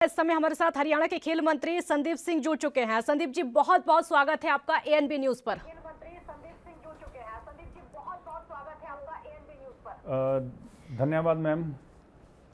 इस समय हमारे साथ हरियाणा के खेल मंत्री संदीप सिंह जुड़ चुके हैं। संदीप जी, बहुत बहुत स्वागत है आपका एएनबी न्यूज पर। खेल मंत्री संदीप सिंह जुड़ चुके हैं। संदीप जी, बहुत बहुत स्वागत है आपका एएनबी न्यूज पर। धन्यवाद मैम।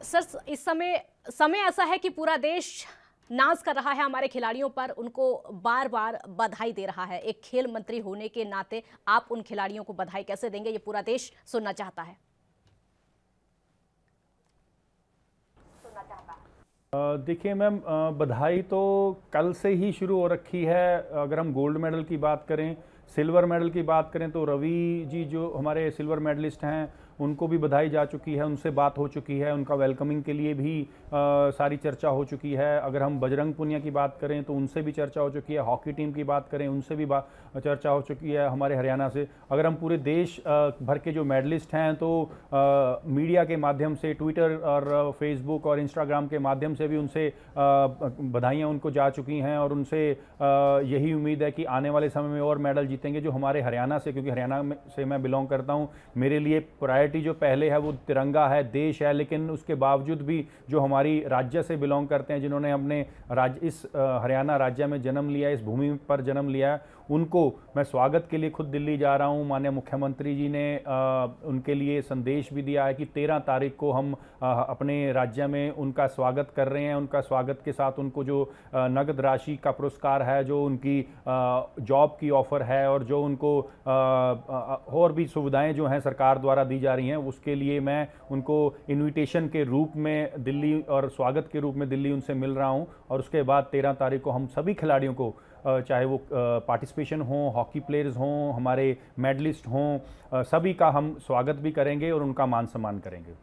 सर, इस समय ऐसा है कि पूरा देश नाज कर रहा है हमारे खिलाड़ियों पर, उनको बार बार बधाई दे रहा है। एक खेल मंत्री होने के नाते आप उन खिलाड़ियों को बधाई कैसे देंगे, ये पूरा देश सुनना चाहता है। देखिए मैम, बधाई तो कल से ही शुरू हो रखी है। अगर हम गोल्ड मेडल की बात करें, सिल्वर मेडल की बात करें, तो रवि जी जो हमारे सिल्वर मेडलिस्ट हैं उनको भी बधाई जा चुकी है, उनसे बात हो चुकी है, उनका वेलकमिंग के लिए भी सारी चर्चा हो चुकी है। अगर हम बजरंग पुनिया की बात करें तो उनसे भी चर्चा हो चुकी है। हॉकी टीम की बात करें, उनसे भी चर्चा हो चुकी है हमारे हरियाणा से। अगर हम पूरे देश भर के जो मेडलिस्ट हैं तो मीडिया के माध्यम से, ट्विटर और फेसबुक और इंस्टाग्राम के माध्यम से भी उनसे बधाइयाँ उनको जा चुकी हैं, और उनसे यही उम्मीद है कि आने वाले समय में और मेडल जीतेंगे जो हमारे हरियाणा से, क्योंकि हरियाणा से मैं बिलोंग करता हूँ। मेरे लिए प्रायोरिटी जो पहले है वो तिरंगा है, देश है, लेकिन उसके बावजूद भी जो हमारी राज्य से बिलोंग करते हैं, जिन्होंने अपने राज्य इस हरियाणा राज्य में जन्म लिया, इस भूमि पर जन्म लिया है, उनको मैं स्वागत के लिए खुद दिल्ली जा रहा हूं। माननीय मुख्यमंत्री जी ने उनके लिए संदेश भी दिया है कि 13 तारीख को हम अपने राज्य में उनका स्वागत कर रहे हैं। उनका स्वागत के साथ उनको जो नगद राशि का पुरस्कार है, जो उनकी जॉब की ऑफ़र है, और जो उनको और भी सुविधाएं जो हैं सरकार द्वारा दी जा रही हैं, उसके लिए मैं उनको इन्विटेशन के रूप में दिल्ली और स्वागत के रूप में दिल्ली उनसे मिल रहा हूं। और उसके बाद 13 तारीख को हम सभी खिलाड़ियों को, चाहे वो पार्टिसिपेशन हो, हॉकी प्लेयर्स हों, हमारे मेडलिस्ट हों, सभी का हम स्वागत भी करेंगे और उनका मान सम्मान करेंगे।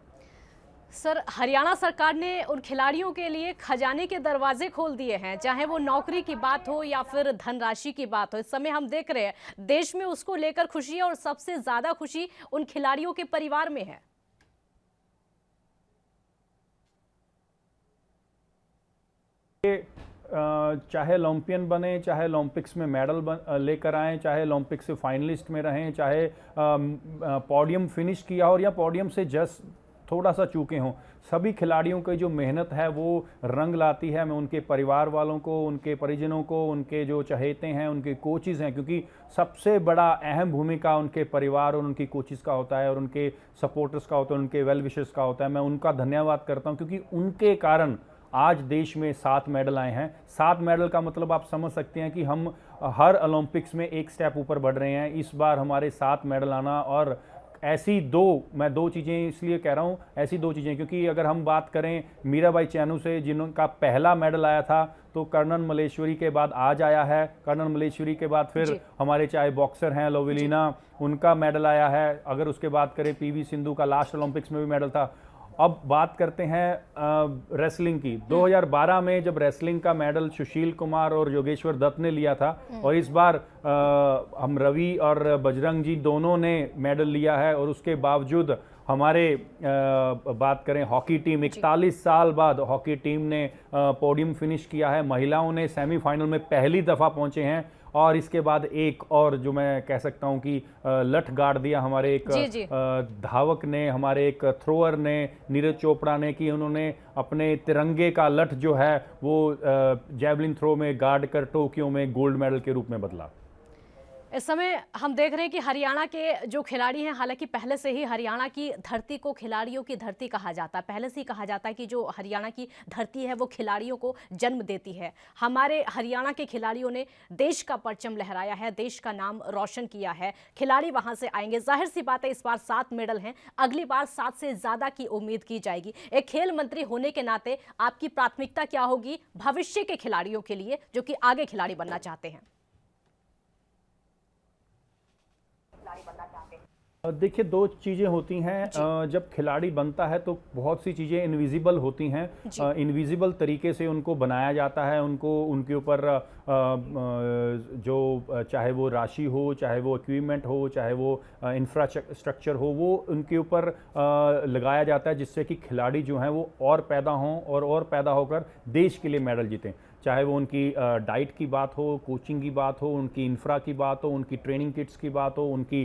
सर, हरियाणा सरकार ने उन खिलाड़ियों के लिए खजाने के दरवाजे खोल दिए हैं, चाहे वो नौकरी की बात हो या फिर धनराशि की बात हो। इस समय हम देख रहे हैं देश में उसको लेकर खुशी है, और सबसे ज्यादा खुशी उन खिलाड़ियों के परिवार में है। चाहे ओलंपियन बने, चाहे ओलंपिक्स में मेडल लेकर आएँ, चाहे ओलंपिक्स से फाइनलिस्ट में रहें, चाहे पोडियम फिनिश किया हो या पोडियम से जस्ट थोड़ा सा चूके हों, सभी खिलाड़ियों की जो मेहनत है वो रंग लाती है। मैं उनके परिवार वालों को, उनके परिजनों को, उनके जो चहेते हैं, उनके कोचिज़ हैं, क्योंकि सबसे बड़ा अहम भूमिका उनके परिवार और उनकी कोचिज़ का होता है, और उनके सपोर्टर्स का होता है, उनके वेल विशर्स का होता है। मैं उनका धन्यवाद करता हूँ, क्योंकि उनके कारण आज देश में 7 मेडल आए हैं। 7 मेडल का मतलब आप समझ सकते हैं कि हम हर ओलंपिक्स में एक स्टेप ऊपर बढ़ रहे हैं। इस बार हमारे 7 मेडल आना, और ऐसी मैं दो चीज़ें इसलिए कह रहा हूँ, ऐसी 2 चीज़ें, क्योंकि अगर हम बात करें मीराबाई चानू से, जिनका पहला मेडल आया था, तो कर्णन मल्लेश्वरी के बाद आज आया है। कर्णन मल्लेश्वरी के बाद फिर हमारे चाहे बॉक्सर हैं लोवेलिना, उनका मेडल आया है। अगर उसके बात करें पीवी सिंधु का लास्ट ओलंपिक्स में भी मेडल था। अब बात करते हैं रेसलिंग की। 2012 में जब रेसलिंग का मेडल सुशील कुमार और योगेश्वर दत्त ने लिया था, और इस बार हम रवि और बजरंग जी दोनों ने मेडल लिया है। और उसके बावजूद हमारे बात करें हॉकी टीम, 41 साल बाद हॉकी टीम ने पोडियम फिनिश किया है। महिलाओं ने सेमीफाइनल में पहली दफ़ा पहुंचे हैं, और इसके बाद एक और जो मैं कह सकता हूं कि लठ गाड़ दिया हमारे एक धावक ने, हमारे एक थ्रोअर ने, नीरज चोपड़ा ने, कि उन्होंने अपने तिरंगे का लठ जो है वो जैवलिन थ्रो में गाड़ कर टोक्यो में गोल्ड मेडल के रूप में बदला। इस समय हम देख रहे हैं कि हरियाणा के जो खिलाड़ी हैं, हालांकि पहले से ही हरियाणा की धरती को खिलाड़ियों की धरती कहा जाता है। पहले से ही कहा जाता है कि जो हरियाणा की धरती है वो खिलाड़ियों को जन्म देती है। हमारे हरियाणा के खिलाड़ियों ने देश का परचम लहराया है, देश का नाम रोशन किया है। खिलाड़ी वहां से आएंगे, जाहिर सी बात है इस बार 7 मेडल हैं, अगली बार 7 से ज्यादा की उम्मीद की जाएगी। एक खेल मंत्री होने के नाते आपकी प्राथमिकता क्या होगी भविष्य के खिलाड़ियों के लिए, जो कि आगे खिलाड़ी बनना चाहते हैं? देखिए, 2 चीज़ें होती हैं। जब खिलाड़ी बनता है तो बहुत सी चीज़ें इनविजिबल होती हैं। इनविजिबल तरीके से उनको बनाया जाता है, उनको उनके ऊपर जो चाहे वो राशि हो, चाहे वो इक्विपमेंट हो, चाहे वो इंफ्रास्ट्रक्चर हो, वो उनके ऊपर लगाया जाता है, जिससे कि खिलाड़ी जो हैं वो और पैदा हों और पैदा होकर देश के लिए मेडल जीतें। चाहे वो उनकी डाइट की बात हो, कोचिंग की बात हो, उनकी इंफ्रा की बात हो, उनकी ट्रेनिंग किट्स की बात हो, उनकी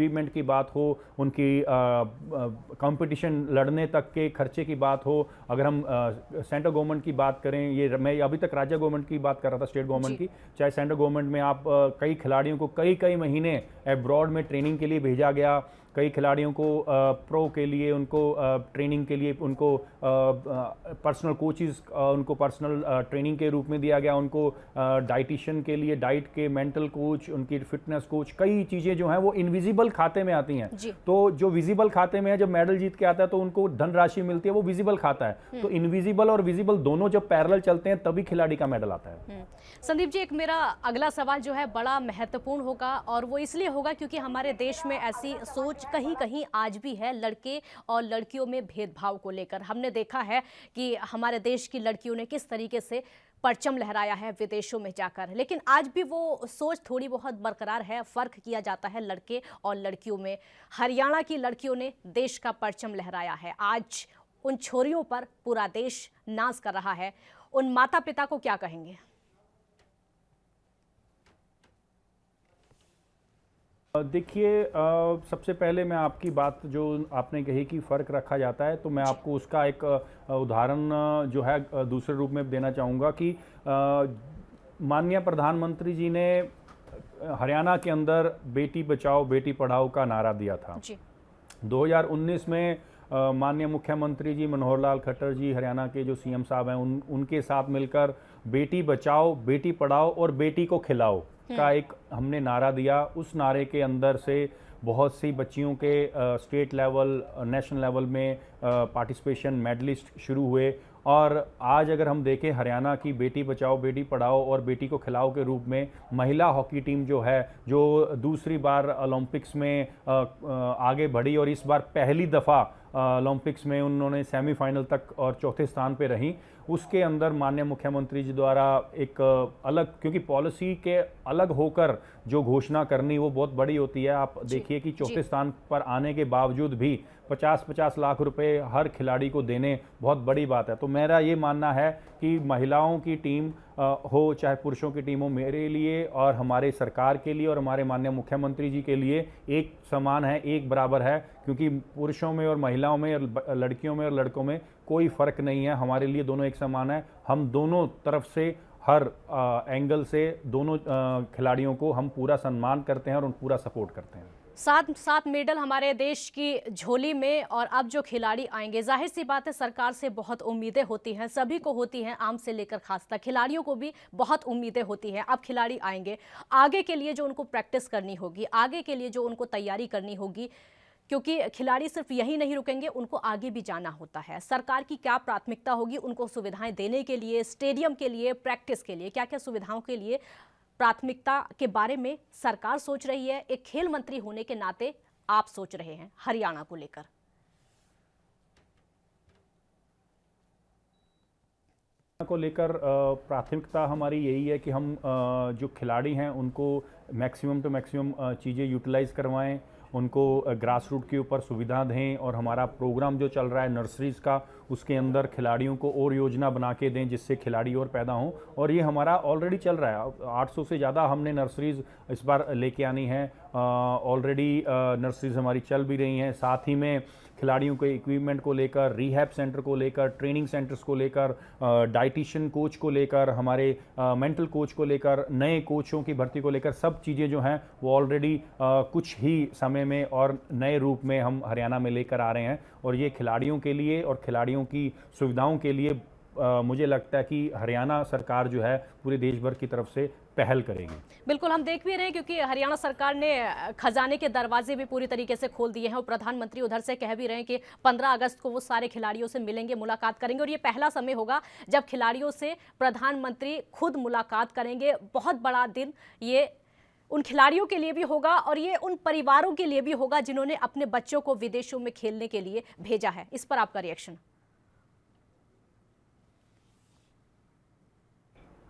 इक्विपमेंट की बात हो, उनकी कंपटीशन लड़ने तक के खर्चे की बात हो, अगर हम सेंट्रल गवर्नमेंट की बात करें, ये मैं अभी तक राज्य गवर्नमेंट की बात कर रहा था, स्टेट गवर्नमेंट की, चाहे सेंट्रल गवर्नमेंट में आप कई खिलाड़ियों को कई महीने अब्रॉड में ट्रेनिंग के लिए भेजा गया, कई खिलाड़ियों को प्रो के लिए उनको ट्रेनिंग के लिए उनको पर्सनल कोचिज़ उनको पर्सनल ट्रेनिंग के रूप में दिया गया, उनको डाइटिशियन के लिए डाइट के मेंटल कोच, उनकी फिटनेस कोच, कई चीज़ें जो हैं वो इनविजिबल खाते में आती हैं। तो जो विजिबल खाते में है, जब मेडल जीत के आता है तो उनको धनराशि मिलती है, वो विजिबल खाता है। तो इनविजिबल और विजिबल दोनों जब पैरेलल चलते हैं तभी खिलाड़ी का मेडल आता है। संदीप जी, एक मेरा अगला सवाल जो है बड़ा महत्वपूर्ण होगा, और वो इसलिए होगा क्योंकि हमारे देश में ऐसी सोच कहीं कहीं आज भी है लड़के और लड़कियों में भेदभाव को लेकर। हमने देखा है कि हमारे देश की लड़कियों ने किस तरीके से परचम लहराया है विदेशों में जाकर, लेकिन आज भी वो सोच थोड़ी बहुत बरकरार है, फर्क किया जाता है लड़के और लड़कियों में। हरियाणा की लड़कियों ने देश का परचम लहराया है, आज उन छोरियों पर पूरा देश नाज कर रहा है। उन माता पिता को क्या कहेंगे? देखिए, सबसे पहले मैं आपकी बात जो आपने कही कि फ़र्क रखा जाता है, तो मैं आपको उसका एक उदाहरण जो है दूसरे रूप में देना चाहूँगा कि माननीय प्रधानमंत्री जी ने हरियाणा के अंदर बेटी बचाओ बेटी पढ़ाओ का नारा दिया था। 2019 में माननीय मुख्यमंत्री जी मनोहर लाल खट्टर जी, हरियाणा के जो सीएम साहब हैं, उनके साथ मिलकर बेटी बचाओ बेटी पढ़ाओ और बेटी को खिलाओ का एक हमने नारा दिया। उस नारे के अंदर से बहुत सी बच्चियों के स्टेट लेवल, नेशनल लेवल में पार्टिसिपेशन, मेडलिस्ट शुरू हुए। और आज अगर हम देखें, हरियाणा की बेटी बचाओ बेटी पढ़ाओ और बेटी को खिलाओ के रूप में महिला हॉकी टीम जो है, जो दूसरी बार ओलंपिक्स में आगे बढ़ी और इस बार पहली दफ़ा ओलंपिक्स में उन्होंने सेमीफाइनल तक और चौथे स्थान पे रही, उसके अंदर माननीय मुख्यमंत्री जी द्वारा एक अलग, क्योंकि पॉलिसी के अलग होकर जो घोषणा करनी वो बहुत बड़ी होती है। आप देखिए कि चौथे स्थान पर आने के बावजूद भी 50-50 लाख रुपए हर खिलाड़ी को देने बहुत बड़ी बात है। तो मेरा ये मानना है कि महिलाओं की टीम हो चाहे पुरुषों की टीम हो, मेरे लिए और हमारे सरकार के लिए और हमारे माननीय मुख्यमंत्री जी के लिए एक समान है, एक बराबर है, क्योंकि पुरुषों में और महिलाओं में और लड़कियों में और लड़कों में कोई फ़र्क नहीं है। हमारे लिए दोनों एक समान है। हम दोनों तरफ से हर एंगल से दोनों खिलाड़ियों को हम पूरा सम्मान करते हैं और पूरा सपोर्ट करते हैं। 7 मेडल हमारे देश की झोली में, और अब जो खिलाड़ी आएंगे, जाहिर सी बात है सरकार से बहुत उम्मीदें होती हैं, सभी को होती हैं, आम से लेकर खास तक खिलाड़ियों को भी बहुत उम्मीदें होती हैं। अब खिलाड़ी आएंगे, आगे के लिए जो उनको प्रैक्टिस करनी होगी, आगे के लिए जो उनको तैयारी करनी होगी, क्योंकि खिलाड़ी सिर्फ यही नहीं रुकेंगे, उनको आगे भी जाना होता है। सरकार की क्या प्राथमिकता होगी उनको सुविधाएं देने के लिए, स्टेडियम के लिए, प्रैक्टिस के लिए, क्या क्या सुविधाओं के लिए प्राथमिकता के बारे में सरकार सोच रही है, एक खेल मंत्री होने के नाते आप सोच रहे हैं हरियाणा को लेकर? प्राथमिकता हमारी यही है कि हम जो खिलाड़ी हैं उनको मैक्सिमम टू मैक्सिमम चीज़ें यूटिलाइज़ करवाएं, उनको ग्रास रूट के ऊपर सुविधा दें, और हमारा प्रोग्राम जो चल रहा है नर्सरीज़ का, उसके अंदर खिलाड़ियों को और योजना बना के दें जिससे खिलाड़ी और पैदा हों। और ये हमारा ऑलरेडी चल रहा है, 800 से ज़्यादा हमने नर्सरीज़ इस बार लेके आनी है। ऑलरेडी नर्सरीज़ हमारी चल भी रही हैं। साथ ही में खिलाड़ियों के इक्विपमेंट को लेकर, रिहैब सेंटर को लेकर, ट्रेनिंग सेंटर्स को लेकर, डाइटिशियन कोच को लेकर, हमारे मेंटल कोच को लेकर, नए कोचों की भर्ती को लेकर, सब चीज़ें जो हैं वो ऑलरेडी कुछ ही समय में और नए रूप में हम हरियाणा में लेकर आ रहे हैं। और ये खिलाड़ियों के लिए और खिलाड़ियों की सुविधाओं के लिए मुझे लगता है कि हरियाणा सरकार जो है पूरे देश भर की तरफ से पहल करेगी। बिल्कुल, हम देख भी रहे हैं क्योंकि हरियाणा सरकार ने खजाने के दरवाजे भी पूरी तरीके से खोल दिए हैं, और प्रधानमंत्री उधर से कह भी रहे हैं कि 15 अगस्त को वो सारे खिलाड़ियों से मिलेंगे, मुलाकात करेंगे, और ये पहला समय होगा जब खिलाड़ियों से प्रधानमंत्री खुद मुलाकात करेंगे। बहुत बड़ा दिन ये उन खिलाड़ियों के लिए भी होगा, और ये उन परिवारों के लिए भी होगा जिन्होंने अपने बच्चों को विदेशों में खेलने के लिए भेजा है। इस पर आपका रिएक्शन?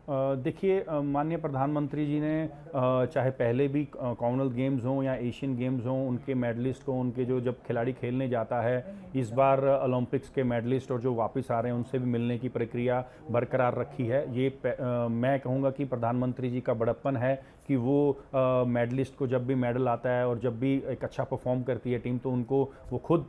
देखिए, माननीय प्रधानमंत्री जी ने चाहे पहले भी कॉमनवेल्थ गेम्स हों या एशियन गेम्स हों, उनके मेडलिस्ट को, उनके जो जब खिलाड़ी खेलने जाता है, इस बार ओलंपिक्स के मेडलिस्ट और जो वापस आ रहे हैं उनसे भी मिलने की प्रक्रिया बरकरार रखी है। ये मैं कहूँगा कि प्रधानमंत्री जी का बड़प्पन है कि वो मेडलिस्ट को जब भी मेडल आता है और जब भी एक अच्छा परफॉर्म करती है टीम, तो उनको वो खुद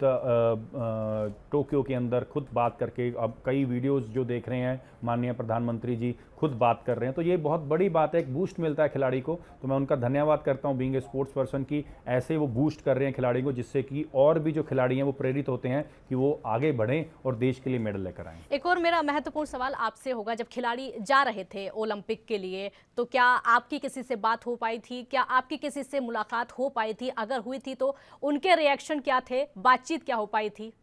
टोक्यो के अंदर खुद बात करके, अब कई वीडियोस जो देख रहे हैं माननीय प्रधानमंत्री जी खुद बात कर रहे हैं, तो ये बहुत बड़ी बात है, एक बूस्ट मिलता है खिलाड़ी को। तो मैं उनका धन्यवाद करता हूं बीइंग ए स्पोर्ट्स पर्सन की ऐसे वो बूस्ट कर रहे हैं खिलाड़ी को, जिससे कि और भी जो खिलाड़ी हैं वो प्रेरित होते हैं कि वो आगे बढ़ें और देश के लिए मेडल लेकर आएँ। एक और मेरा महत्वपूर्ण सवाल आपसे होगा, जब खिलाड़ी जा रहे थे ओलंपिक के लिए, तो क्या आपकी किसी से बात हो पाई थी? क्या आपकी किसी से मुलाकात हो पाई थी? अगर हुई थी तो उनके रिएक्शन क्या थे? बातचीत क्या हो पाई थी?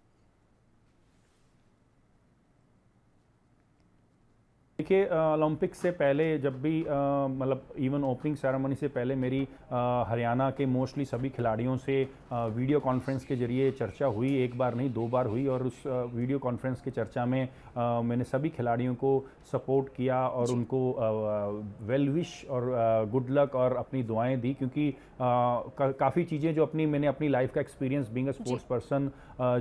देखिए, ओलंपिक से पहले जब भी मतलब इवन ओपनिंग सेरेमनी से पहले मेरी हरियाणा के मोस्टली सभी खिलाड़ियों से वीडियो कॉन्फ्रेंस के जरिए चर्चा हुई। एक बार नहीं, 2 बार हुई, और उस वीडियो कॉन्फ्रेंस की चर्चा में मैंने सभी खिलाड़ियों को सपोर्ट किया और उनको वेल विश और गुड लक और अपनी दुआएं दी, क्योंकि काफ़ी चीज़ें जो मैंने अपनी लाइफ का experience being a sports person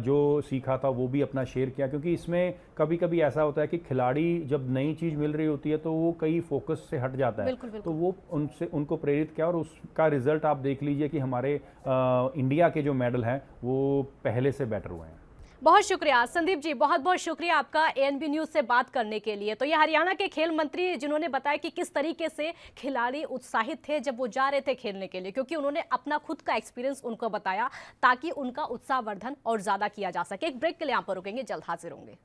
जो सीखा था वो भी अपना शेयर किया, क्योंकि इसमें कभी कभी ऐसा होता है कि खिलाड़ी जब नई चीज़ मिल रही होती है तो वो कई फोकस से हट जाता है। बिल्कुल, बिल्कुल। तो वो उनको प्रेरित किया, और उसका रिजल्ट आप देख लीजिए कि हमारे इंडिया के जो मेडल हैं वो पहले से बेटर हुए हैं। बहुत शुक्रिया संदीप जी, बहुत बहुत शुक्रिया आपका एएनबी न्यूज़ से बात करने के लिए। तो ये हरियाणा के खेल मंत्री जिन्होंने बताया कि किस तरीके से खिलाड़ी उत्साहित थे जब वो जा रहे थे खेलने के लिए, क्योंकि उन्होंने अपना खुद का एक्सपीरियंस उनको बताया ताकि उनका उत्साहवर्धन और ज़्यादा किया जा सके। एक ब्रेक के लिए यहाँ पर रुकेंगे, जल्द हाजिर होंगे।